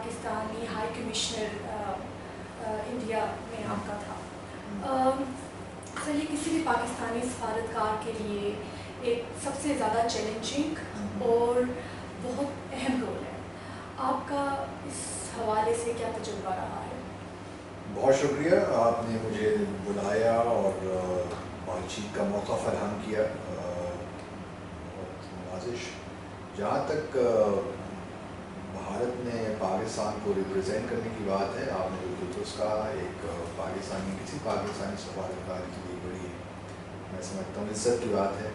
Pakistani high commissioner India میں آپ کا تھا. سر یہ کسی بھی پاکستانی سفارتکار کے لیے ایک سب سے زیادہ چیلنجنگ اور بہت اہم رول ہے. آپ کا اس حوالے سے کیا تجربہ رہا ہے؟ بہت شکریہ، آپ نے مجھے بلایا اور بات چیت کا موقع فراہم کیا. نوازش، جہاں تک بھارت میں پاکستان کو ریپرزینٹ کرنے کی بات ہے، آپ نے بالکل درست کہا. ایک پاکستانی کسی پاکستانی سفارتکار کے لیے بڑی، میں سمجھتا ہوں، عزت کی بات ہے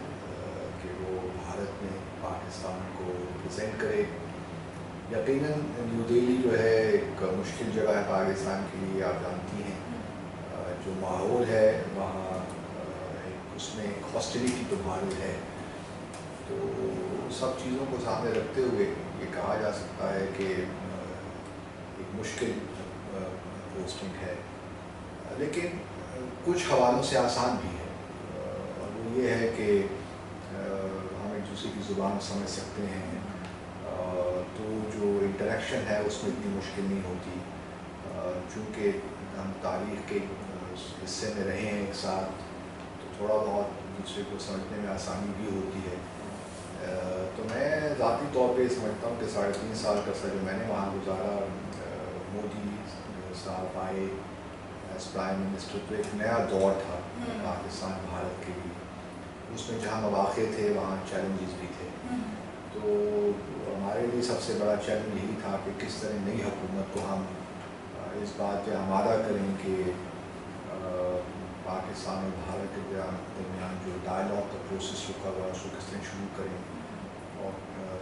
کہ وہ بھارت میں پاکستان کو ریپرزینٹ کرے. یقیناً نیو دہلی جو ہے ایک مشکل جگہ ہے پاکستان کے لیے، آپ جانتی ہیں. جو ماحول ہے وہاں اس میں ایک ہاسٹیلیٹی تو ماحول ہے. تو سب چیزوں کو سامنے رکھتے ہوئے یہ کہا جا سکتا ہے کہ ایک مشکل پوسٹنگ ہے، لیکن کچھ حوالوں سے آسان بھی ہے. اور وہ یہ ہے کہ ہم ایک دوسرے کی زبان سمجھ سکتے ہیں، تو جو انٹریکشن ہے اس میں اتنی مشکل نہیں ہوتی. چونکہ ہم تاریخ کے حصے میں رہے ہیں ایک ساتھ، تو تھوڑا بہت دوسرے کو سمجھنے میں آسانی بھی ہوتی ہے. تو میں ذاتی طور پہ سمجھتا ہوں کہ 3.5 سال کا عرصہ جو میں نے وہاں گزارا، مودی صاحب آئے ایز پرائم منسٹر، تو ایک نیا دور تھا پاکستان بھارت کے لیے. اس میں جہاں مواقع تھے وہاں چیلنجز بھی تھے. تو ہمارے لیے سب سے بڑا چیلنج یہی تھا کہ کس طرح نئی حکومت کو ہم اس بات پہ آمادہ کریں کہ پاکستان اور بھارت کے درمیان جو ڈائلاگ کا پروسیس رکا ہوا ہے اس کو کس طرح شروع کریں اور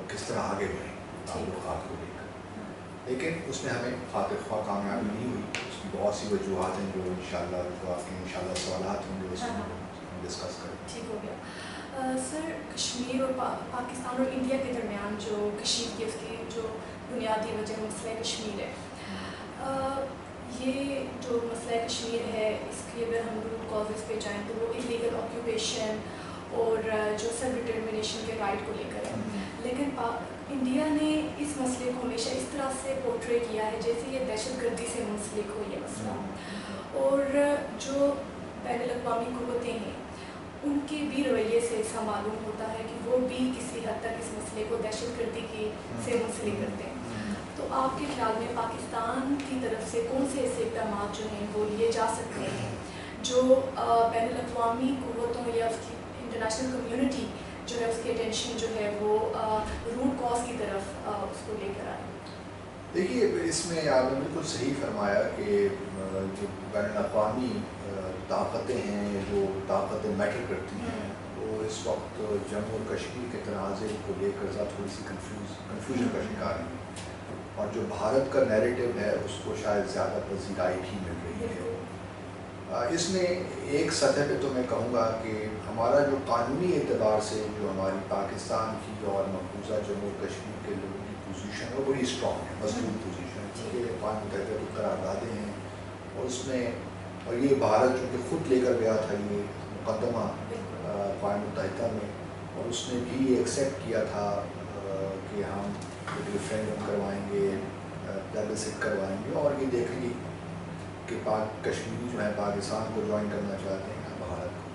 کس طرح آگے بڑھیں تعلقات کو لے کر. لیکن اس میں ہمیں خاطر خواہ کامیابی نہیں ہوئی. اس کی بہت سی وجوہات ہیں جو انشاءاللہ جو آپ کے انشاءاللہ سوالات ہوں گے اس میں ہم ڈسکس کریں. ٹھیک ہو گیا. سر، کشمیر اور پاکستان اور انڈیا کے درمیان جو کشیدگی، اس کی جو بنیادی وجہ مسئلہ کشمیر ہے. یہ جو مسئلہ کشمیر ہے، اس کے اگر ہم روٹ کازز پہ جائیں تو وہ انلیگل آکیوپیشن اور جو سیلف ڈٹرمنیشن کے رائٹ کو لے کر ہے. لیکن انڈیا نے اس مسئلے کو ہمیشہ اس طرح سے پورٹرے کیا ہے جیسے یہ دہشت گردی سے منسلک ہو یہ مسئلہ. اور جو بین الاقوامی قوتیں ہیں ان کے بھی رویے سے ایسا معلوم ہوتا ہے کہ وہ بھی کسی حد تک اس مسئلے کو دہشت گردی کی سے منسلک کرتے ہیں. تو آپ کے خیال میں پاکستان کی طرف سے کون سے ایسے اقدامات جو ہیں وہ لیے جا سکتے ہیں جو بین الاقوامی قوتوں یا اس کی انٹرنیشنل کمیونٹی جو ہے اس کی اٹینشن جو ہے وہ روٹ کاز کی طرف اس کو لے کر آئے؟ دیکھیے، اس میں آپ نے بالکل صحیح فرمایا کہ جو بین الاقوامی طاقتیں ہیں، جو طاقتیں میٹر کرتی ہیں، وہ اس وقت جموں اور کشمیر کے تنازع کو لے کر تھوڑی سی کنفیوژن کا شکار ہیں. اور جو بھارت کا نیریٹو ہے اس کو شاید زیادہ پذیرائی بھی مل رہی ہے. اس میں ایک سطح پہ تو میں کہوں گا کہ ہمارا جو قانونی اعتبار سے جو ہماری پاکستان کی اور مقبوضہ جموں و کشمیر کے لوگوں کی پوزیشن ہے وہ بڑی اسٹرانگ ہے، مضبوط پوزیشن ہے. کیونکہ اقوام متحدہ کی قراردادیں ہیں اور اس میں، اور یہ بھارت چونکہ خود لے کر گیا تھا یہ مقدمہ اقوام متحدہ میں، اور اس نے بھی ایکسیپٹ کیا تھا کہ ہم ریفرینڈم کروائیں گے، پلیبسسٹ کروائیں گے اور یہ دیکھیں گے کہ کشمیری جو ہے پاکستان کو جوائن کرنا چاہتے ہیں بھارت کو.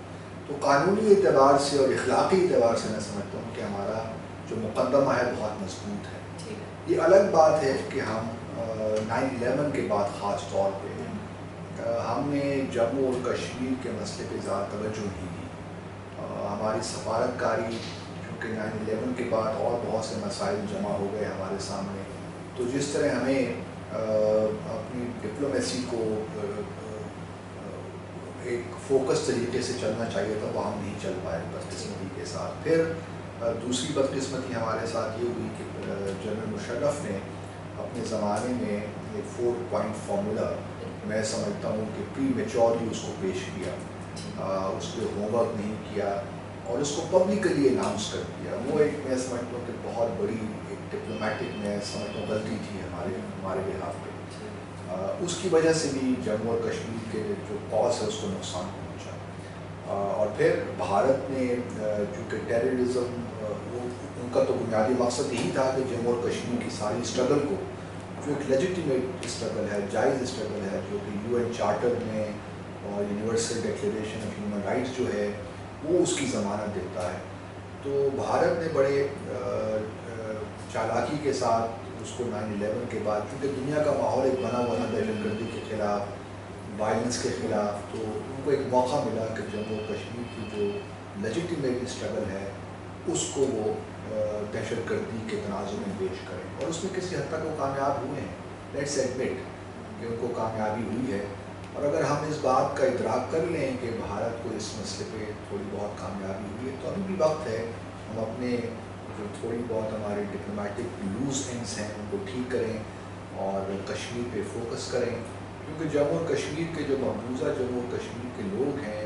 تو قانونی اعتبار سے اور اخلاقی اعتبار سے میں سمجھتا ہوں کہ ہمارا جو مقدمہ ہے بہت مضبوط ہے. یہ الگ بات ہے کہ ہم 9/11 کے بعد خاص طور پہ ہم نے جموں اور کشمیر کے مسئلے پہ زیادہ توجہ نہیں دی. ہماری سفارتکاری چونکہ 9/11 کے بعد اور بہت سے مسائل جمع ہو گئے ہمارے سامنے، تو جس طرح ہمیں اپنی ڈپلومیسی کو ایک فوکس طریقے سے چلنا چاہیے تھا وہ ہم نہیں چل پائے بدقسمتی کے ساتھ. پھر دوسری بدقسمتی ہمارے ساتھ یہ ہوئی کہ جنرل مشرف نے اپنے زمانے میں ایک 4 پوائنٹ فارمولا میں سمجھتا ہوں کہ پری میچورلی اس کو پیش کیا، اس پہ ہوم ورک نہیں کیا اور اس کو پبلکلی اناؤنس کر دیا. وہ ایک میں سمجھتا ہوں کہ بہت بڑی ایک ڈپلومیٹک میں سمجھتا ہوں غلطی تھی ہمارے بہاف پہ. اس کی وجہ سے بھی جموں اور کشمیر کے جو کاز ہے اس کو نقصان پہنچا. اور پھر بھارت نے چونکہ ٹیررزم ان کا تو بنیادی مقصد یہی تھا کہ جموں اور کشمیر کی ساری اسٹرگل کو جو ایک لیجیٹیمیٹ اسٹرگل ہے، جائز اسٹرگل ہے، جو کہ UN چارٹر میں اور universal declaration of human rights جو ہے وہ اس کی ضمانت دیتا ہے. تو بھارت نے بڑے چالاکی کے ساتھ اس کو 9/11 کے بعد، کیونکہ دنیا کا ماحول ایک بنا ہوا تھا دہشت گردی کے خلاف، وائلنس کے خلاف، تو ان کو ایک موقع ملا کہ جموں و کشمیر کی جو لیجیٹیمیٹ اسٹرگل ہے اس کو وہ دہشت گردی کے تناظر میں پیش کریں، اور اس میں کسی حد تک وہ کامیاب ہوئے ہیں. لیٹس ایڈمٹ کہ ان کو کامیابی ہوئی ہے. اور اگر ہم اس بات کا ادراک کر لیں کہ بھارت کو اس مسئلے پہ تھوڑی بہت کامیابی ہوئی ہے، تو ابھی بھی وقت ہے ہم اپنے جو تھوڑی بہت ہمارے ڈپلومیٹک لوز اینڈس ہیں ان کو ٹھیک کریں اور کشمیر پہ فوکس کریں. کیونکہ جموں اور کشمیر کے جو مقبوضہ جموں اور کشمیر کے لوگ ہیں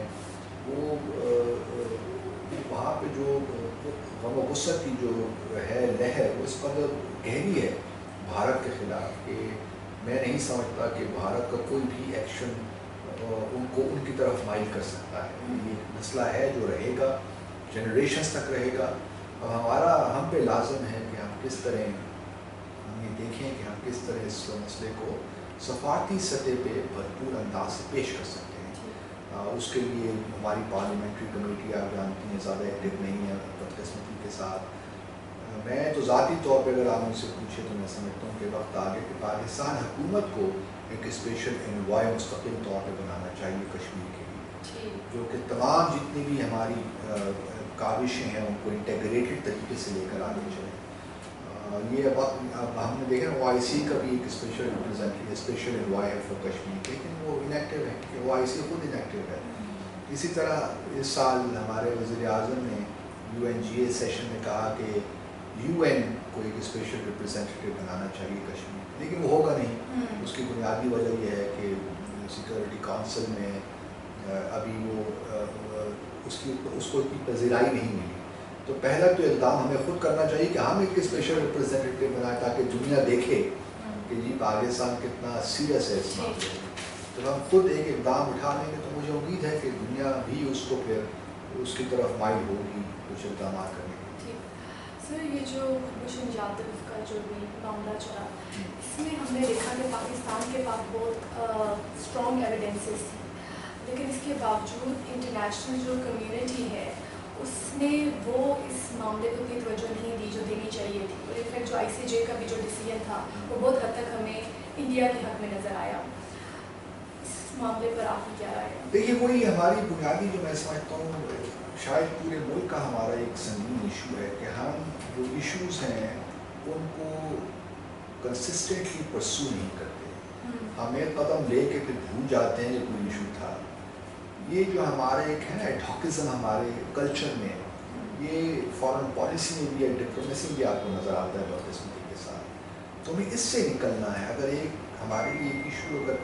وہ وہاں پہ جو غم و غصہ کی جو ہے لہر وہ اس قدر گہری ہے بھارت کے خلاف کہ میں نہیں سمجھتا کہ بھارت کا کوئی بھی ایکشن ان کو ان کی طرف مائل کر سکتا ہے. یہ مسئلہ ہے جو رہے گا، جنریشنز تک رہے گا. اب ہم پہ لازم ہے کہ ہم کس طرح ہم یہ دیکھیں کہ ہم کس طرح اس مسئلے کو سفارتی سطح پہ بھرپور انداز سے پیش کر سکتے ہیں. اس کے لیے ہماری پارلیمنٹری کمیٹی آپ جانتی ہیں زیادہ ایکٹیو نہیں ہے بدقسمتی کے ساتھ. میں تو ذاتی طور پہ اگر آپ مجھ سے پوچھے تو میں سمجھتا ہوں کہ وقت آگے کہ پاکستان حکومت کو ایک اسپیشل انوائے مستقل طور پہ بنانا چاہیے کشمیر کے لیے، جو کہ تمام جتنی بھی ہماری کاوشیں ہیں ان کو انٹیگریٹڈ طریقے سے لے کر آگے چلیں. یہ اب ہم نے دیکھا OIC کا بھی ایک اسپیشل ریپرزینٹیو اسپیشل انوائے ہے فار کشمیر، لیکن وہ انیکٹیو ہے کہ OIC خود انیکٹیو ہے. اسی طرح اس سال ہمارے وزیر اعظم نے UNGA سیشن میں کہا کہ UN کو ایک اسپیشل ریپرزینٹیو بنانا چاہیے کشمیر، لیکن وہ ہوگا نہیں. اس کی بنیادی وجہ یہ ہے کہ سیکورٹی کونسل میں ابھی وہ اس کو اتنی پذیرائی نہیں ملی. تو پہلا تو اقدام ہمیں خود کرنا چاہیے کہ ہم ایک اسپیشل ریپرزینٹیو بنائیں تاکہ دنیا دیکھے کہ جی پاکستان کتنا سیریس ہے اس معاملے میں. جب ہم خود ایک اقدام اٹھا لیں گے تو مجھے امید ہے کہ دنیا بھی اس کو پھر اس کی طرف مائل ہوگی کچھ اقدامات کرنے کے. سر یہ جو کلبھوشن جادھو کا جو بھی معاملہ چلا اس میں ہم نے دیکھا کہ پاکستان کے پاس بہت اسٹرانگ ایویڈنسز تھی، لیکن اس کے باوجود انٹرنیشنل جو کمیونٹی ہے اس نے وہ اس معاملے کو اتنی توجہ نہیں دی جو دینی چاہیے تھی. اور انفیکٹ جو ICJ کا بھی جو ڈیسیجن تھا وہ بہت حد تک ہمیں انڈیا کے حق میں نظر آیا. اس معاملے پر آپ کی کیا رائے ہے؟ دیکھیے وہی ہماری بنیادی جو میں سمجھتا ہوں شاید پورے ملک کا ہمارا ایک سنگین ایشو ہے کہ ہم جو ایشوز ہیں ان کو کنسسٹنٹلی پرسو نہیں کرتے. ہم ایک قدم لے کے پھر بھول جاتے ہیں یہ کوئی ایشو تھا. یہ جو ہمارے ایک ہے نا ایڈہاکزم ہمارے کلچر میں، یہ فارن پالیسی میں بھی ہے، ڈپلومیسی بھی آپ کو نظر آتا ہے بدقسمتی کے ساتھ. تو ہمیں اس سے نکلنا ہے. اگر ایک ہمارے لیے ایک ایشو اگر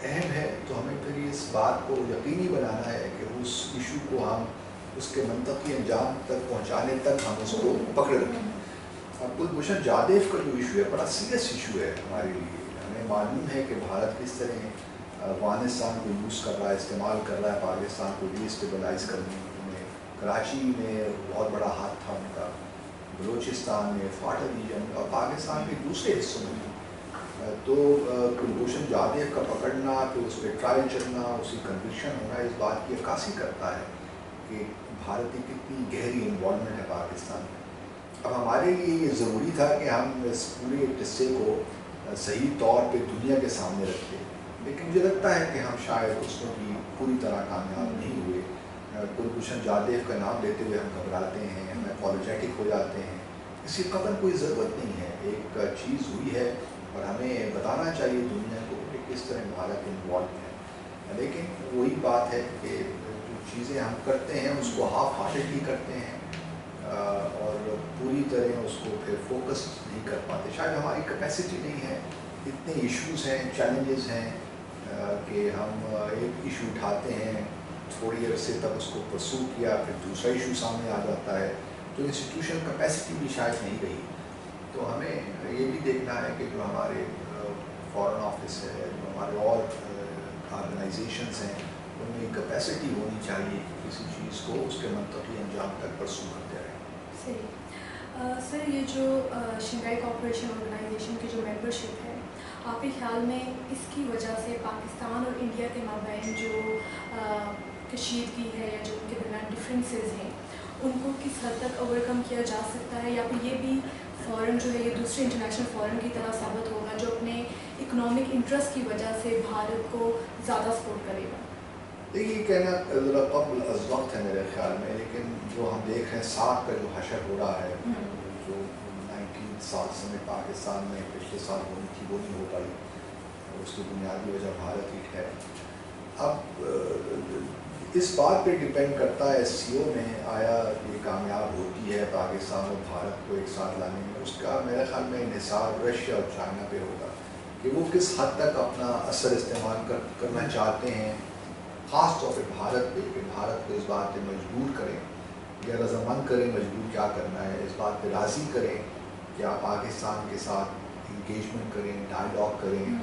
اہم ہے تو ہمیں پھر اس بات کو یقینی بنانا ہے کہ اس ایشو کو ہم اس کے منطقی انجام تک پہنچانے تک ہم اس کو پکڑ رکھیں. اب کلبھوشن جادھو کا جو ایشو ہے بڑا سیریس ایشو ہے ہمارے لیے. ہمیں معلوم ہے کہ بھارت کس طرح افغانستان کو یوز کر رہا ہے، استعمال کر رہا ہے پاکستان کو ڈی اسٹیبلائز کرنے میں. کراچی میں بہت بڑا ہاتھ تھا ان کا، بلوچستان میں، فاٹا ریجن میں، اور پاکستان کے دوسرے حصوں میں. تو کلبھوشن جادھو کا پکڑنا، پھر اس پہ ٹرائل چلنا، اس کی کنوکشن ہونا اس بات کی عکاسی کرتا ہے کہ بھارت کی کتنی گہری انوالومنٹ ہے پاکستان میں. اب ہمارے لیے یہ ضروری تھا کہ ہم اس پورے قصے کو صحیح طور پہ دنیا کے سامنے رکھتے، لیکن مجھے لگتا ہے کہ ہم شاید اس میں بھی پوری طرح کامیاب نہیں ہوئے. کلبھوشن جادھو کا نام لیتے ہوئے ہم گھبراتے ہیں، ہم اپولوجیٹک ہو جاتے ہیں. اس کی قدر کوئی ضرورت نہیں ہے. ایک چیز ہوئی ہے اور ہمیں بتانا چاہیے دنیا کو کہ کس طرح بھارت انوالو ہے. لیکن وہی بات ہے کہ جو چیزیں ہم کرتے ہیں اس کو ہاف ہارٹیڈلی کرتے ہیں اور پوری طرح اس کو پھر فوکس نہیں کر پاتے. شاید ہماری کیپیسٹی نہیں ہے. اتنے ایشوز ہیں، چیلنجز ہیں کہ ہم ایک ایشو اٹھاتے ہیں، تھوڑی عرصے تک اس کو پرسو کیا، پھر دوسرا ایشو سامنے آ جاتا ہے. تو انسٹیٹیوشن کیپیسٹی بھی شاید نہیں رہی. تو ہمیں یہ بھی دیکھنا ہے کہ جو ہمارے فارن آفس ہے، جو ہمارے اور آرگنائزیشنس ہیں، ان میں کیپیسٹی ہونی چاہیے کہ کسی چیز کو اس کے منطقی انجام تک پرسو کرتے رہیں. صحیح. سر یہ جو شنگھائی کوآپریشن آرگنائزیشن کی جو ممبرشپ ہے آپ کے خیال میں اس کی وجہ سے پاکستان اور انڈیا کے مابین جو کشیدگی ہے یا جو ان کے درمیان ڈفرینسز ہیں ان کو کس حد تک اوور کم کیا جا سکتا ہے، یا پھر یہ بھی فورم جو ہے یہ دوسرے انٹرنیشنل فورم کی طرح ثابت ہوگا جو اپنے اکنامک انٹرسٹ کی وجہ سے بھارت کو زیادہ سپورٹ کرے گا؟ دیکھیے یہ کہنا ذرا قبل از وقت ہے میرے خیال میں، لیکن جو ہم دیکھ رہے ہیں ساتھ کا جو حشر ہو رہا ہے جو 1960 میں پاکستان میں پچھلے سال ہونی تھی وہ نہیں ہو پائی، اس کی بنیادی وجہ بھارت ہی ہے۔ اب اس بات پہ ڈپینڈ کرتا ہے سی او میں آیا یہ کامیاب ہوتی ہے پاکستان اور بھارت کو ایک ساتھ لانے میں، اس کا میرے خیال میں انحصار رشیا اور چائنا پہ ہوگا کہ وہ کس حد تک اپنا اثر استعمال کرنا چاہتے ہیں، خاص طور پہ بھارت پہ، کہ بھارت کو اس بات پہ مجبور کریں یا رضامند کریں، مجبور کیا کرنا ہے، اس بات پہ راضی کریں کہ آپ پاکستان کے ساتھ انگیجمنٹ کریں، ڈائلاگ کریں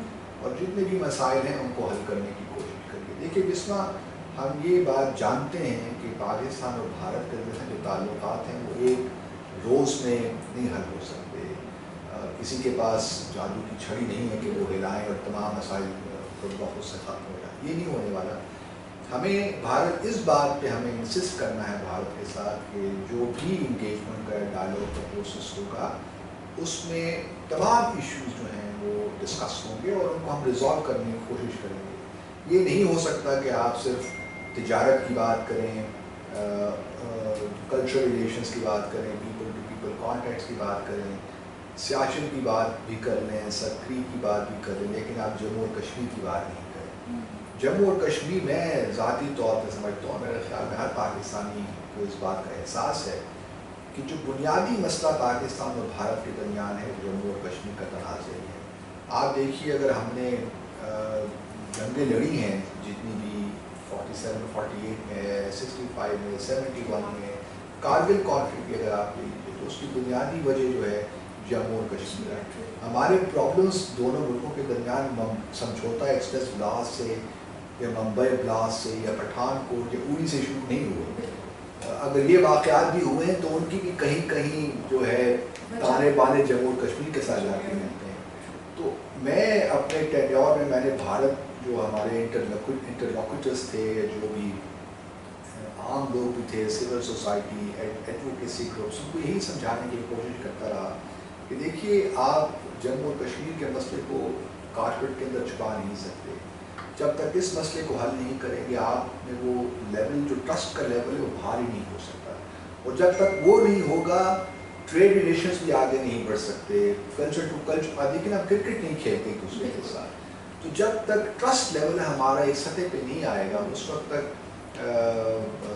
اور جتنے بھی مسائل ہیں ان کو حل کرنے کی کوشش کریے۔ دیکھیے بسما ہم یہ بات جانتے ہیں کہ پاکستان اور بھارت کے جو تعلقات ہیں وہ ایک روز میں نہیں حل ہو سکتے، کسی کے پاس جادو کی چھڑی نہیں ہے کہ وہ ہلائیں اور تمام مسائل خود بخود سے ختم ہو جائیں، یہ نہیں ہونے والا۔ ہمیں بھارت اس بات پہ ہمیں انسسٹ کرنا ہے بھارت کے ساتھ کہ جو بھی انگیجمنٹ کا ڈائلاگ کا پروسیس ہوگا اس میں تمام ایشوز جو ہیں وہ ڈسکس ہوں گے اور ان کو ہم ریزالو کرنے کی کوشش کریں گے۔ یہ نہیں ہو سکتا کہ آپ صرف تجارت کی بات کریں، کلچرل ریلیشنز کی بات کریں، پیپل ٹو پیپل کانٹیکٹس کی بات کریں، سیاست کی بات بھی کر لیں، سرکری کی بات بھی کر لیں، لیکن آپ جموں اور کشمیر کی بات نہیں کریں۔ جموں اور کشمیر میں ذاتی طور پہ سمجھتا ہوں، میرے خیال میں ہر پاکستانی کو اس بات کا احساس ہے کہ جو بنیادی مسئلہ پاکستان اور بھارت کے درمیان ہے جموں اور کشمیر کا تنازع ہے۔ آپ دیکھیے اگر ہم نے جنگیں لڑی ہیں جتنی بھی 47 48 میں، 65 میں، 71 میں، کارگل کانفلکٹ کی اگر آپ لیجیے تو اس کی بنیادی وجہ جو ہے جموں اور کشمیر ہے۔ ہمارے پرابلمس دونوں ملکوں کے درمیان سمجھوتہ ایکسپریس بلاس سے یا ممبئی بلاس سے یا پٹھان کوٹ یا اوری سے شروع نہیں ہوئے۔ اگر یہ واقعات بھی ہوئے ہیں تو ان کی بھی کہیں کہیں جو ہے تانے بانے جموں اور کشمیر کے ساتھ جا کے ملتے ہیں۔ تو میں اپنے ٹینیور میں نے بھارت جو ہمارے انٹرلوکیٹرس تھے، جو بھی عام لوگ بھی تھے، سول سوسائٹی، ایڈوکیسی گروپس، ان کو یہی سمجھانے کی کوشش کرتا رہا کہ دیکھیے آپ جموں اور کشمیر کے مسئلے کو کارپیٹ کے اندر چھپا نہیں سکتے۔ جب تک اس مسئلے کو حل نہیں کریں گے آپ میں وہ لیول جو ٹرسٹ کا لیول ہے وہ باہر ہی نہیں ہو سکتا، اور جب تک وہ نہیں ہوگا ٹریڈ ریلیشنز بھی آگے نہیں بڑھ سکتے، کلچر ٹو کلچر، لیکن آپ کرکٹ نہیں کھیلتے ایک دوسرے کے ساتھ۔ تو جب تک ٹرسٹ لیول ہمارا ایک سطح پہ نہیں آئے گا اس وقت تک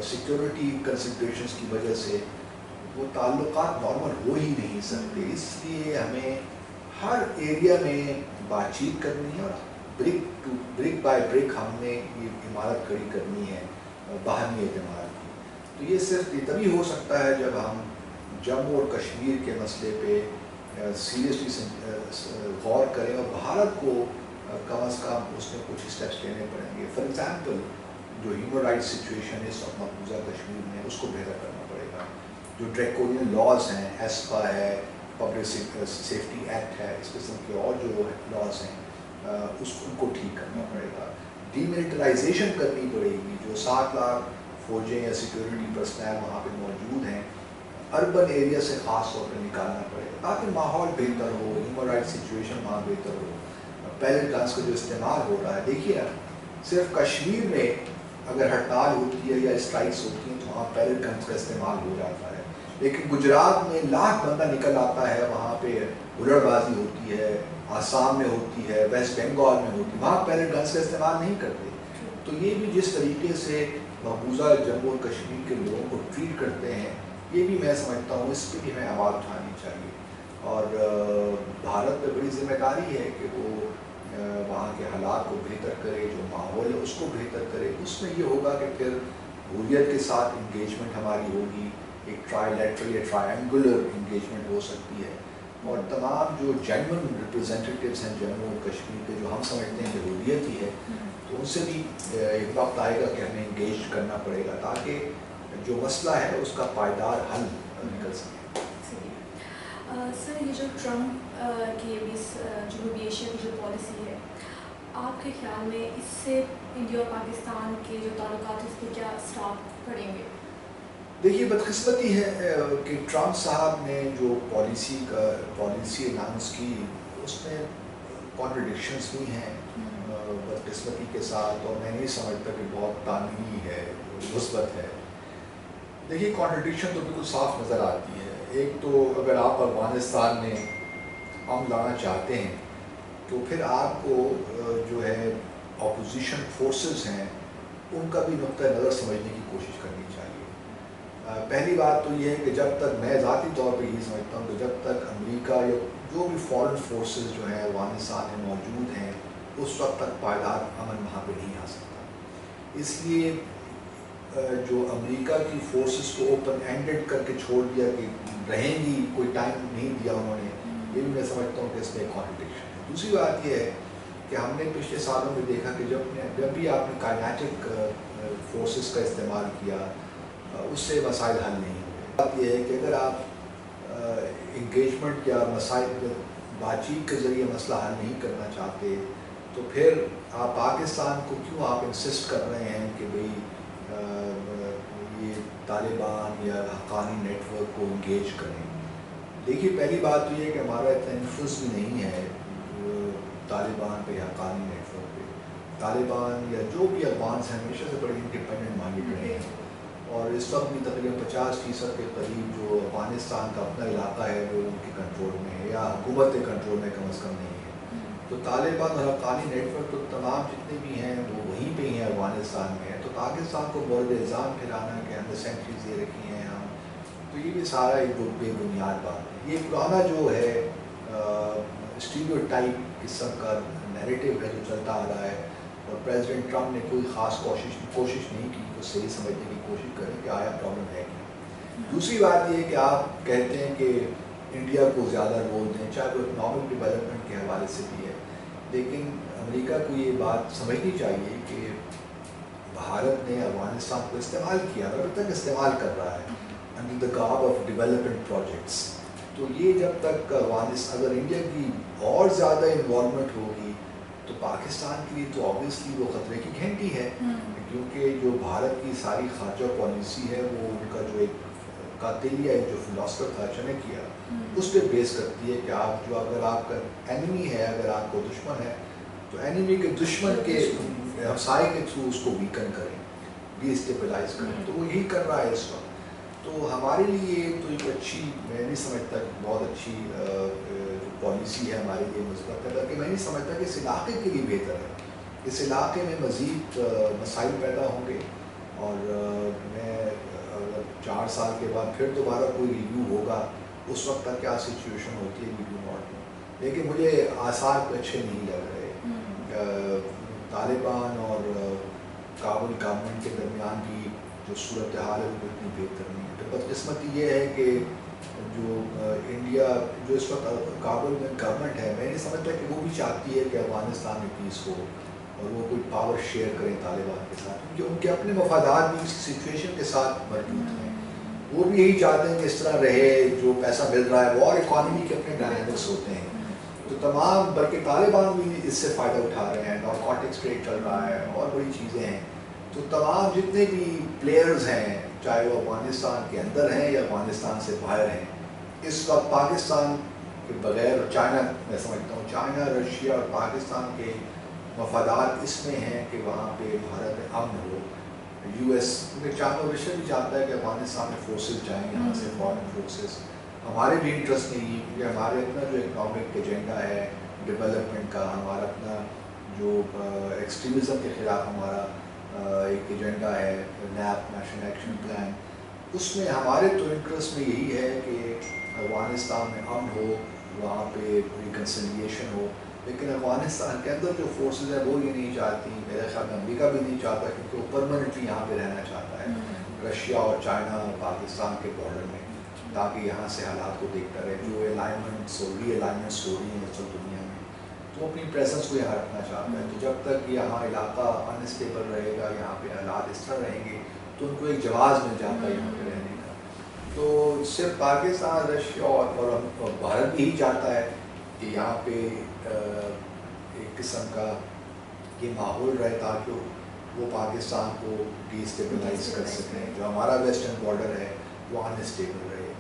سیکیورٹی کنسیڈریشنز کی وجہ سے وہ تعلقات نارمل ہو ہی نہیں سکتے۔ اس لیے ہمیں ہر ایریا میں بات چیت کرنی ہے اور برک بائی برک ہم نے یہ عمارت کھڑی کرنی ہے باہمی اعتماد کی۔ تو یہ صرف تبھی ہو سکتا ہے جب ہم جموں اور کشمیر کے مسئلے پہ سیریسلی غور کریں اور بھارت کو کم از کم اس میں کچھ اسٹیپس لینے پڑیں گے۔ فار ایگزامپل جو ہیومن رائٹس سچویشن ہے اس وقت مقبوضہ کشمیر میں، اس کو بہتر کرنا پڑے گا۔ جو ڈریکونین لاز ہیں، ایسپا ہے، پبلک سیفٹی ایکٹ ہے، اس قسم کے اور جو لاز ہیں اس کو ٹھیک کرنا پڑے گا۔ ڈی ملٹرائزیشن کرنی پڑے گی، جو 7 لاکھ فوجیں یا سیکیورٹی پرسنل وہاں پہ موجود ہیں اربن ایریا سے خاص طور پہ نکالنا پڑے گا تاکہ ماحول بہتر ہو، ہیومن رائٹس سچویشن وہاں بہتر ہو۔ پیلٹ گنس کا جو استعمال ہو رہا ہے، دیکھیے نا صرف کشمیر میں اگر ہڑتال ہوتی ہے یا اسٹرائکس ہوتی ہیں تو وہاں پیلٹ گنس کا استعمال ہو جاتا ہے، لیکن گجرات میں لاکھ بندہ نکل آتا ہے، وہاں پہ ہلڑ بازی ہوتی ہے، آسام میں ہوتی ہے، ویسٹ بنگال میں ہوتی ہے، وہاں پیلٹ گنس کا استعمال نہیں کرتے۔ تو یہ بھی جس طریقے سے مقبوضہ جموں اور کشمیر کے لوگوں کو ٹریٹ کرتے ہیں، یہ بھی میں سمجھتا ہوں اس پہ بھی ہمیں آواز اٹھانی چاہیے۔ اور بھارت پہ بڑی ذمہ داری ہے کہ وہ وہاں کے حالات کو بہتر کرے، جو ماحول ہے اس کو بہتر کرے۔ اس میں یہ ہوگا کہ پھر حریت کے ساتھ انگیجمنٹ ہماری ہوگی، ایک ٹرائی لیٹرل یا ٹرائنگولر انگیجمنٹ ہو سکتی ہے، اور تمام جو جینون ریپرزینٹیٹیوز ہیں جموں اور کشمیر کے، جو ہم سمجھتے ہیں کہ حریت ہی ہے، تو ان سے بھی ایک وقت آئے گا کہ ہمیں انگیج کرنا پڑے گا تاکہ جو مسئلہ ہے اس کا پائیدار حل نکل سکے۔ سر یہ جو ٹرمپ کی ابھی جنوبی ایشیا کی جو پالیسی ہے، آپ کے خیال میں اس سے انڈیا اور پاکستان کے جو تعلقات اس پہ کیا اثرات پڑیں گے؟ دیکھیے بدقسمتی ہے کہ ٹرمپ صاحب نے جو پالیسی اناؤنس کی اس میں کانٹرڈکشنز بھی ہیں بدقسمتی کے ساتھ، اور میں نہیں سمجھتا کہ بہت تعمیری ہے، مثبت ہے. دیکھیے کانٹرڈکشن تو بالکل صاف نظر آتی ہے. ایک تو اگر آپ افغانستان میں امن لانا چاہتے ہیں تو پھر آپ کو جو ہے اپوزیشن فورسز ہیں ان کا بھی نقطۂ نظر سمجھنے کی کوشش کرنی چاہیے. پہلی بات تو یہ ہے کہ جب تک میں ذاتی طور پہ یہ سمجھتا ہوں کہ جب تک امریکہ یا جو بھی فارن فورسز جو ہیں افغانستان میں موجود ہیں اس وقت تک پائیدار امن وہاں پہ نہیں آ سکتا. اس لیے جو امریکہ کی فورسز کو اوپن اینڈڈ کر کے چھوڑ دیا کہ رہیں گی، کوئی ٹائم نہیں دیا انہوں نے، یہ بھی میں سمجھتا ہوں کہ اس میں ایک کانٹرڈکشن ہے. دوسری بات یہ ہے کہ ہم نے پچھلے سالوں میں دیکھا کہ جب بھی آپ نے کائنیٹک فورسز کا استعمال کیا اس سے مسائل حل نہیں ہوئے. بات یہ ہے کہ اگر آپ انگیجمنٹ یا مسائل بات چیت کے ذریعے مسئلہ حل نہیں کرنا چاہتے تو پھر آپ پاکستان کو کیوں آپ انسسٹ کر رہے ہیں کہ بھئی یہ طالبان یا حقانی نیٹ ورک کو انگیج کریں. دیکھیے پہلی بات تو یہ کہ ہمارا اتنا انفلوئنس بھی نہیں ہے طالبان پہ یا حقانی نیٹ ورک پہ. طالبان یا جو بھی افغانس ہیں ہمیشہ سے بڑے انڈیپینڈنٹ مائنڈیڈ رہے ہیں، اور اس وقت بھی تقریباً 50% کے قریب جو افغانستان کا اپنا علاقہ ہے وہ ان کے کنٹرول میں ہے یا حکومت کے کنٹرول میں کم از کم نہیں ہے. تو طالبان اور حقانی نیٹ ورک تو تمام جتنے بھی ہیں وہ وہیں پہ ہی ہیں افغانستان میں. تو پاکستان کو مورد الزام پھیلانا کہ ہم نے سینچریز دے رکھی ہیں ہم، تو یہ بھی سارا ایک بے بنیاد بات ہے. یہ پرانا جو ہے اسٹیریوٹائپ قسم کا نیریٹو ہے جو چلتا آ رہا ہے، اور پریزیڈنٹ ٹرمپ نے کوئی خاص کوشش نہیں کی کہ صحیح سمجھنے کی کوشش کریں کہ آیا پرابلم ہے کیا. دوسری بات یہ ہے کہ آپ کہتے ہیں کہ انڈیا کو زیادہ رول دیں، چاہے وہ اکنامک ڈیولپمنٹ کے حوالے سے بھی ہے، لیکن امریکہ کو یہ بات سمجھنی چاہیے کہ بھارت نے افغانستان کو استعمال کیا اور ابھی تک استعمال کر رہا ہے under the garb of development projects. تو یہ جب تک اگر انڈیا کی اور زیادہ انوالومنٹ ہوگی تو پاکستان کے لیے تو آبویسلی وہ خطرے کی گھنٹی ہے، کیونکہ جو بھارت کی ساری خارجہ پالیسی ہے وہ ان کا جو ایک قاتلیہ جو فلاسفر تھا چنکیا اس پہ بیس کرتی ہے کہ آپ جو اگر آپ کا اینیمی ہے، اگر آپ کو دشمن ہے تو اینیمی کے دشمن کے ہمسائے کے تھرو اس کو ویکن کریں، ڈی اسٹیبلائز کریں. تو وہ یہی کر رہا ہے اس وقت. تو ہمارے لیے تو ایک اچھی، میں نہیں سمجھتا کہ بہت اچھی پالیسی ہے ہمارے لیے مثبت ہے، بلکہ میں نہیں سمجھتا کہ اس علاقے کے لیے بہتر ہے. اس علاقے میں مزید مسائل پیدا ہوں گے، اور میں 4 سال کے بعد پھر دوبارہ کوئی ریویو ہوگا، اس وقت تک کیا سچویشن ہوتی ہے ویڈیو ناٹ میں. لیکن مجھے آثار اچھے نہیں لگ رہے. طالبان اور کابل گورنمنٹ کے درمیان بھی جو صورتحال ہے وہ اتنی بہتر نہیں ہے. تو بدقسمتی یہ ہے کہ جو انڈیا جو اس وقت کابل میں گورنمنٹ ہے، میں نہیں سمجھتا کہ وہ بھی چاہتی ہے کہ افغانستان میں پیس ہو اور وہ کوئی پاور شیئر کریں طالبان کے ساتھ، کیونکہ ان کے اپنے مفادات بھی اس سچویشن کے ساتھ مربوط ہیں. وہ بھی یہی چاہتے ہیں کہ اس طرح رہے، جو پیسہ مل رہا ہے، وار اکانومی کے اپنے ڈائنامکس ہوتے ہیں. تو تمام بلکہ طالبان بھی اس سے فائدہ اٹھا رہے ہیں، نارکوٹکس ٹریڈ چل رہا ہے اور بڑی چیزیں ہیں. تو تمام جتنے بھی پلیئرز ہیں، چاہے وہ افغانستان کے اندر ہیں یا افغانستان سے باہر ہیں، اس وقت پاکستان کے بغیر چائنا، میں سمجھتا ہوں چائنا، رشیا اور پاکستان کے مفادات اس میں ہیں کہ وہاں پہ بھارت میں امن ہو. یو ایس چاہتا ہے، رشیا بھی چاہتا ہے کہ افغانستان میں فورسز جائیں یہاں سے، فارن فورسز. ہمارے بھی انٹرسٹ نہیں ہے، کیونکہ ہمارے اپنا جو اکنامک ایجنڈا ہے ڈیولپمنٹ کا، ہمارا اپنا جو ایکسٹریمزم کے خلاف ہمارا ایک ایجنڈا ہے، نیپ نیشنل ایکشن پلان، اس میں ہمارے تو انٹرسٹ میں یہی ہے کہ افغانستان میں امن ہو، وہاں پہ ریکنسیلیشن ہو. لیکن افغانستان کے اندر جو فورسز ہیں وہ یہ نہیں چاہتی، میرے خیال میں امریکہ بھی نہیں چاہتا، کیونکہ وہ پرماننٹلی یہاں پہ رہنا چاہتا ہے رشیا اور چائنا اور پاکستان کے بارڈر میں، تاکہ یہاں سے حالات کو دیکھتا رہے. جو الائنمنٹس اور ری الائنمنٹس ہو رہی ہیں اس وقت دنیا میں، تو اپنی پریزنس کو یہاں رکھنا چاہتا ہے. تو جب تک یہاں علاقہ انسٹیبل رہے گا، یہاں پہ حالات اس طرح رہیں گے، تو ان کو ایک جواز مل جاتا ہے یہاں پہ رہنے کا. تو صرف پاکستان، رشیا اور بھارت بھی ہی چاہتا ہے کہ یہاں پہ ایک قسم کا یہ ماحول رہے تاکہ وہ پاکستان کو ڈی اسٹیبلائز کر سکیں، جو ہمارا ویسٹرن بارڈر ہے وہ انسٹیبل رہے.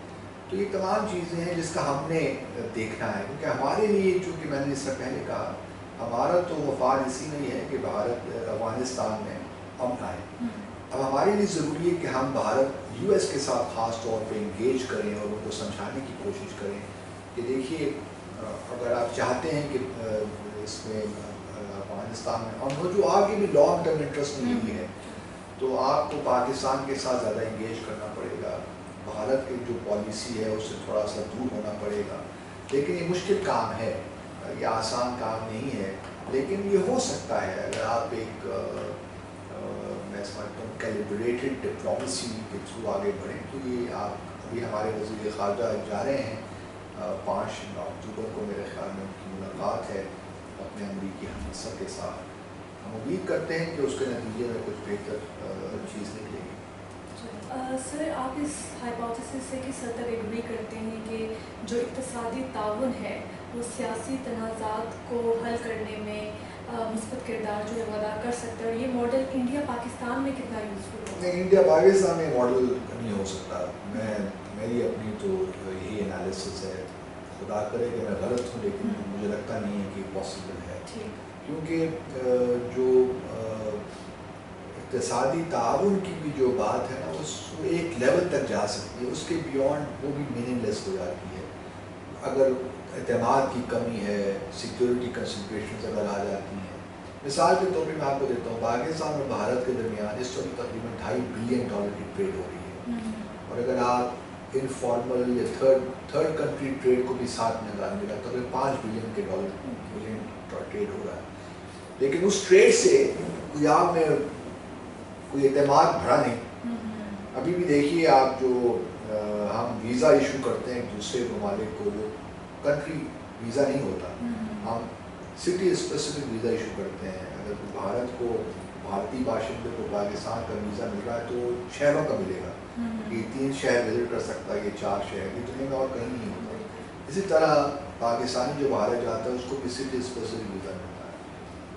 تو یہ تمام چیزیں ہیں جس کا ہم نے دیکھنا ہے، کیونکہ ہمارے لیے، چونکہ میں نے اس سے پہلے کہا، ہمارا تو مفاد اسی نہیں ہے کہ بھارت افغانستان میں امن آئے. اب ہمارے لیے ضروری ہے کہ ہم بھارت یو ایس کے ساتھ خاص طور پہ انگیج کریں اور ان کو سمجھانے کی کوشش کریں کہ دیکھیے اگر آپ چاہتے ہیں کہ اس میں افغانستان میں امن ہو، جو آگے بھی لانگ ٹرم انٹرسٹ میں بھی ہے، تو آپ کو پاکستان کے ساتھ زیادہ انگیج کرنا پڑے گا. بھارت کی جو پالیسی ہے اس سے تھوڑا سا دور ہونا پڑے گا. لیکن یہ مشکل کام ہے، یہ آسان کام نہیں ہے، لیکن یہ ہو سکتا ہے اگر آپ ایک میں سمجھتا ہوں کیلیبریٹڈ ڈپلومیسی کے تھرو آگے بڑھیں. تو یہ آپ ابھی ہمارے وزیر خارجہ جا رہے ہیں 5 اکتوبر کو، میرے خیال میں ان کی ملاقات ہے اپنے امریکی ہمسر کے ساتھ. ہم امید کرتے ہیں کہ اس کے نتیجے میں کچھ بہتر چیز نکلے گی. سر، آپ اس ہائپوتھیسس سے کس حد تک ایگری کرتے ہیں کہ جو اقتصادی تعاون ہے وہ سیاسی تنازعات کو حل کرنے میں مثبت کردار جو ہے وہ ادا کر سکتا ہے، اور یہ ماڈل انڈیا پاکستان میں کتنا یوزفل ہوگا؟ نہیں، انڈیا پاکستان میں ماڈل نہیں ہو سکتا. میری اپنی تو یہی انالیسس ہے، خدا کرے کہ میں غلط ہوں، لیکن مجھے لگتا نہیں ہے کہ پاسبل ہے. کیونکہ جو اقتصادی تعاون کی بھی جو بات ہے نا، اس ایک لیول تک جا سکتی ہے، اس کے بیونڈ وہ بھی میننگ لیس ہو جاتی ہے. اگر اعتماد کی کمی ہے، سیکیورٹی کنسیڈریشنز اگر آ جاتی ہیں. مثال کے طور پہ میں آپ کو دیتا ہوں، پاکستان اور بھارت کے درمیان اس وقت تقریباً $2.5 بلین کی ٹریڈ ہو رہی ہے. اور اگر آپ انفارمل یا تھرڈ کنٹری ٹریڈ کو بھی ساتھ میں لگانے لگا تو $5 بلین ٹریڈ ہو رہا ہے. لیکن اس ٹریڈ سے کوئی آپ میں کوئی اعتماد بڑھا نہیں. ابھی بھی دیکھیے آپ، جو ہم ویزا ایشو کرتے ہیں دوسرے ممالک کو، وہ کنٹری ویزا نہیں ہوتا، ہم سٹی اسپیسیفک ویزا ایشو کرتے ہیں. اگر بھارت کو، بھارتی باشندے کو پاکستان کا ویزا مل رہا ہے تو شہروں کا ملے گا. یہ 3 شہر وزٹ کر سکتا ہے، یہ 4 شہر، یہ دنیا میں اور کہیں نہیں ہوتا. اسی طرح پاکستانی جو بھارت جاتا ہے اس کو بھی سٹی اسپیسیفک ویزا ملتا ہے.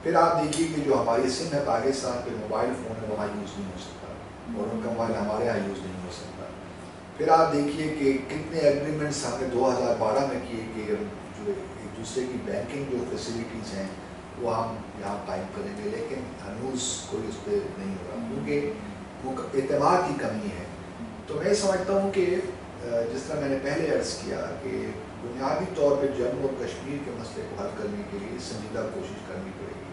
پھر آپ دیکھیے کہ جو ہماری سم ہے پاکستان کے موبائل فون ہے وہاں یوز نہیں ہو سکتا، اور ان کا موبائل ہمارے یہاں یوز نہیں ہو سکتا. پھر آپ دیکھیے کہ کتنے ایگریمنٹس ہم نے 2012 میں کیے کہ جو ایک دوسرے کی بینکنگ جو فیسلٹیز ہیں وہ ہم یہاں قائم کریں گے، لیکن ہنوز کوئی اس پہ نہیں ہو رہا کیونکہ وہ اعتماد کی کمی ہے. تو میں سمجھتا ہوں کہ جس طرح میں نے پہلے عرض کیا کہ بنیادی طور پہ جموں اور کشمیر کے مسئلے کو حل کرنے کے لیے سنجیدہ کوشش کرنی پڑے گی.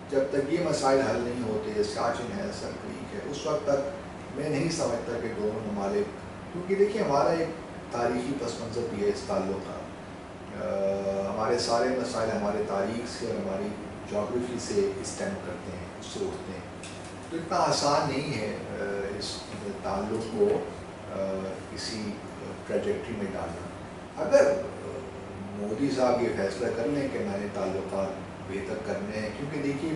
جب تک یہ مسائل حل نہیں ہوتے، سیاچن ہے، سر کریک ہے، اس وقت تک میں نہیں سمجھتا کہ دونوں ممالک، کیونکہ دیکھیے ہمارا ایک تاریخی پس منظر بھی ہے اس تعلق کا. ہمارے سارے مسائل ہمارے تاریخ سے اور ہماری جغرافی سے اسٹیم کرتے ہیں، اس سے اٹھتے ہیں. تو اتنا آسان نہیں ہے اس تعلق کو کسی ٹریجیکٹری میں ڈالنا. اگر مودی صاحب یہ فیصلہ کر لیں کہ میں نے تعلقات بہتر کرنے ہیں، کیونکہ دیکھیے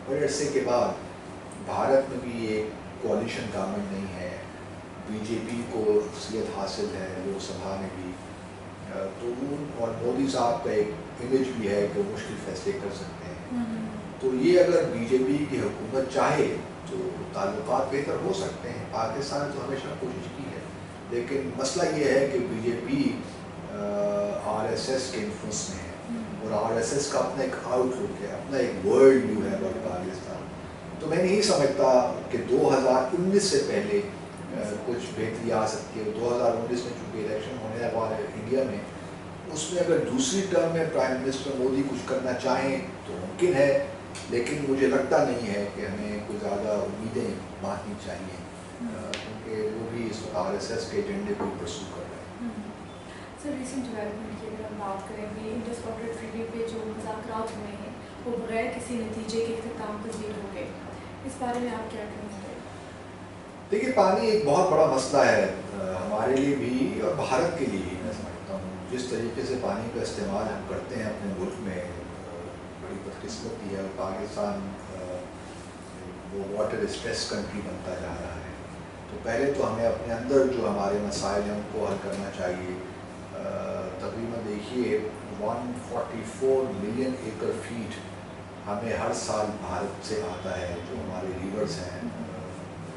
بڑے عرصے کے بعد بھارت میں بھی ایک کوalition گورنمنٹ نہیں ہے، بی جے پی کو اکثریت حاصل ہے لوک سبھا میں بھی، تو اور مودی صاحب کا ایک امیج بھی ہے کہ وہ مشکل فیصلے کر سکتے ہیں. تو یہ اگر بی جے پی کی حکومت چاہے تو تعلقات بہتر ہو سکتے ہیں. پاکستان نے تو ہمیشہ کوشش کی ہے، لیکن مسئلہ یہ ہے کہ B J P R S S کے انفلوئنس میں ہے، اور آر ایس ایس کا اپنا ایک آؤٹ لک ہے، اپنا ایک ورلڈ ویو ہے اباؤٹ پاکستان. تو میں نہیں سمجھتا کہ 2019 سے پہلے کچھ بہتری آ سکتی ہے. 2019 میں چونکہ الیکشن ہونے ہمارے انڈیا میں، اس میں اگر دوسری ٹرم میں پرائم منسٹر مودی کچھ کرنا چاہیں تو ممکن ہے، لیکن مجھے لگتا نہیں ہے کہ ہمیں کوئی زیادہ امیدیں باندھنی چاہیے، کیونکہ وہ بھی اس وقت آر ایس ایس کے ایجنڈے کو پرسو کر رہے ہیں. سر، ریسنٹ ڈیولپمنٹ کی اگر ہم بات کریں بھی، انڈس واٹر ٹریٹی پہ جو مذاکرات ہوئے ہیں وہ بغیر کسی نتیجے کے اختتام پذیر ہو گئے، اس بارے میں آپ کیا کہیں گے؟ دیکھیے پانی ایک بہت بڑا مسئلہ ہے ہمارے لیے بھی اور بھارت کے لیے بھی. میں سمجھتا ہوں جس طریقے سے پانی کا استعمال ہم کرتے ہیں اپنے ملک میں، بڑی بدقسمتی ہے. پاکستان وہ واٹر اسٹریس کنٹری بنتا جا رہا ہے. تو پہلے تو ہمیں اپنے اندر جو ہمارے مسائل ہیں ان کو حل کرنا چاہیے. تقریباً دیکھیے 144 ملین ایکڑ فیٹ ہمیں ہر سال بھارت سے آتا ہے, جو ہمارے ریورز ہیں,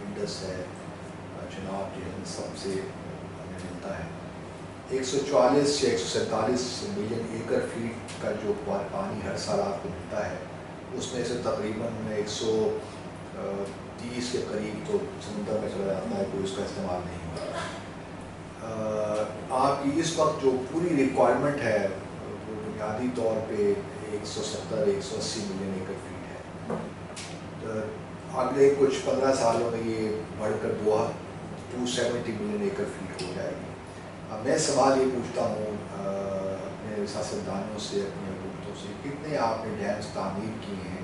انڈس ہے, چناب جہلم, سب سے ہمیں ملتا ہے. 144 سے 147 ملین ایکڑ فیٹ کا جو پانی ہر سال آپ کو ملتا ہے, اس میں سے تقریباً 130 کے قریب تو سمندر میں چلا جاتا ہے, کوئی اس کا استعمال نہیں ہوتا. آپ کی اس وقت جو پوری ریکوائرمنٹ ہے وہ بنیادی طور پہ 170-180 ملین ایکڑ فیٹ ہے. اگلے کچھ 15 سالوں میں یہ بڑھ کر 270 ملین ایکڑ فیٹ ہو جائے گی. اب میں سوال یہ پوچھتا ہوں اپنے سیاستدانوں سے, اپنے حکومتوں سے, کتنے آپ نے ڈیمز تعمیر کیے ہیں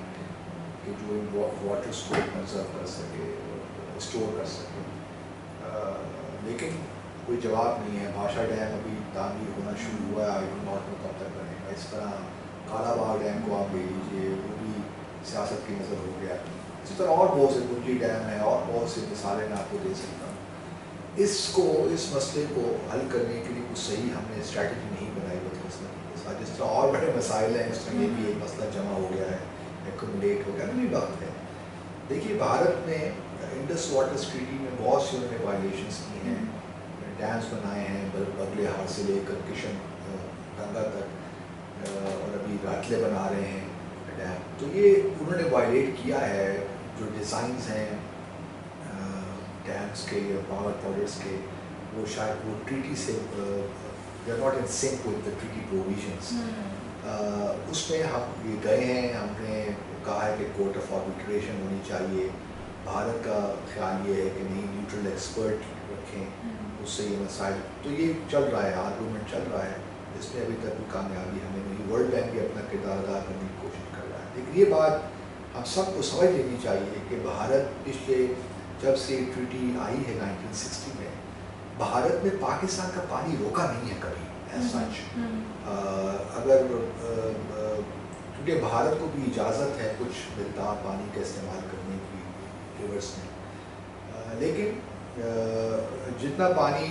کہ جو ان واٹرس کو کنزرو کر سکے, اسٹور کر سکے؟ لیکن کوئی جواب نہیں ہے. بھاشا ڈیم ابھی تعمیر ہونا شروع ہوا ہے, آئی ڈو ناٹ نو کب تک بنے گا. اس طرح کالا باغ ڈیم کو آپ لے لیجیے, وہ بھی سیاست کی نظر ہو گیا. اسی طرح اور بہت سے گنجی ڈیم ہیں, اور بہت سی مثالیں میں آپ کو دے سکتا ہوں. اس مسئلے کو حل کرنے کے لیے کچھ صحیح ہم نے اسٹریٹجی نہیں بنائی بدقسمتی کے ساتھ. جس طرح اور بڑے مسائل ہیں, اس طرح یہ بھی ایک مسئلہ جمع ہو گیا ہے, ایکومولیٹ ہو گیا. اگلی بات ہے, دیکھیے بھارت نے انڈس واٹر ٹریٹی میں بہت سی انہوں نے وائلیشنس کی ہیں, ڈیمز بنائے ہیں بغلے ہار سے لے کر کشن گنگا تک, اور ابھی راٹلے بنا رہے ہیں ڈیم. تو یہ انہوں نے وائلیٹ کیا ہے. جو ڈیزائنز ہیں ڈیمز کے یا پاور پروجیکٹس کے, وہ شاید وہ ٹریٹی سے they are not in sync with the treaty provisions. اس میں ہم یہ گئے ہیں, ہم نے کہا ہے کہ کورٹ آف آربیٹریشن ہونی چاہیے. بھارت کا خیال یہ ہے کہ نہیں, نیوٹرل ایکسپرٹ رکھیں, اس سے یہ مسائل. تو یہ چل رہا ہے, آرگومنٹ چل رہا ہے, اس میں ابھی تک کوئی کامیابی ہمیں نہیں. ورلڈ بینک بھی اپنا کردار ادا کرنے کی کوشش کر رہا ہے. لیکن یہ بات ہم سب کو سمجھ لینی چاہیے کہ بھارت پچھلے جب سے ٹریٹی آئی ہے 1960 میں, بھارت نے پاکستان کا پانی روکا نہیں ہے کبھی ایز سچ. اگر کیونکہ بھارت کو بھی اجازت ہے کچھ مقدار پانی کا استعمال کرنے کی ریورس میں, لیکن جتنا پانی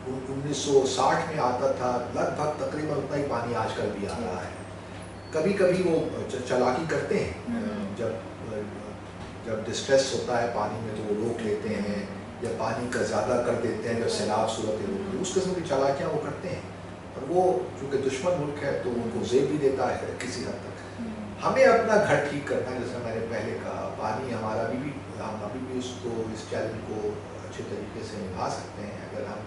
1960 میں آتا تھا لگ بھگ تقریباً اتنا ہی پانی آج کل بھی آ رہا ہے. کبھی کبھی وہ چالاکی کرتے ہیں, جب ڈسٹریس ہوتا ہے پانی میں تو وہ روک لیتے ہیں, یا پانی کا زیادہ کر دیتے ہیں جب سیلاب صورتیں ہوتی ہیں, اس قسم کی چالاکیاں وہ کرتے ہیں. اور وہ چونکہ دشمن ملک ہے تو ان کو زیب بھی دیتا ہے کسی حد تک. ہمیں اپنا گھر ٹھیک کرنا ہے, جیسا میں نے پہلے کہا, پانی ہمارا ہم ابھی بھی اس چیلنج کو اچھے طریقے سے نبھا سکتے ہیں اگر ہم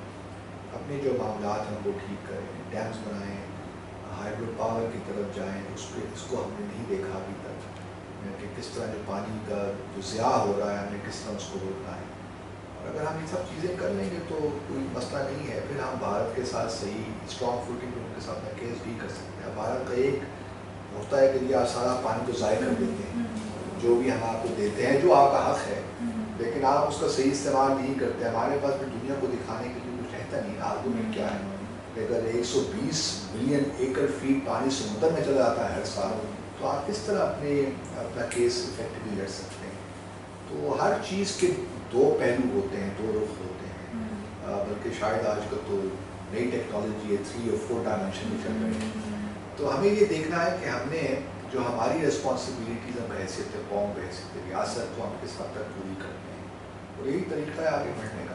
اپنے جو معاملات ہیں ان کو ٹھیک کریں, ڈیمز بنائیں, ہائیڈرو پاور کی طرف جائیں. اس کو ہم نے نہیں دیکھا ابھی تک کہ کس طرح جو پانی کا جو ضیاع ہو رہا ہے ہم نے کس طرح اس کو روکنا ہے. اور اگر ہم یہ سب چیزیں کر لیں گے تو کوئی مسئلہ نہیں ہے. پھر ہم بھارت کے ساتھ صحیح اسٹرانگ فوٹنگ ان کے ساتھ میں کیس بھی کر سکتے ہیں. بھارت کا ایک ہوتا ہے کہ یہ آپ سارا پانی کو ضائع کر دیتے ہیں, جو بھی ہم آپ کو دیتے ہیں جو آپ کا حق ہے, لیکن آپ اس کا صحیح استعمال نہیں کرتے. ہمارے پاس بھی دنیا کو دکھانے کے لیے کچھ رہتا نہیں. آرگومنٹ کیا ہے کہ اگر 120 ملین ایکڑ فیٹ پانی سمندر میں چلا جاتا ہے ہر سال, تو آپ کس طرح اپنا کیس افیکٹولی لڑ سکتے ہیں؟ تو ہر چیز کے دو پہلو ہوتے ہیں, دو رخ ہوتے ہیں. بلکہ شاید آج کل تو نئی ٹیکنالوجی ہے, 3 اور 4 ڈائمینشن میں چل رہے ہیں. تو ہمیں یہ دیکھنا ہے کہ ہم نے جو ہماری ریسپانسبلٹیز ہیں بحیثیت قوم, بحیثیت ریاست, کو ہم کس حد تک پوری کرتے ہیں, اور یہی طریقہ ہے آگے بڑھنے کا.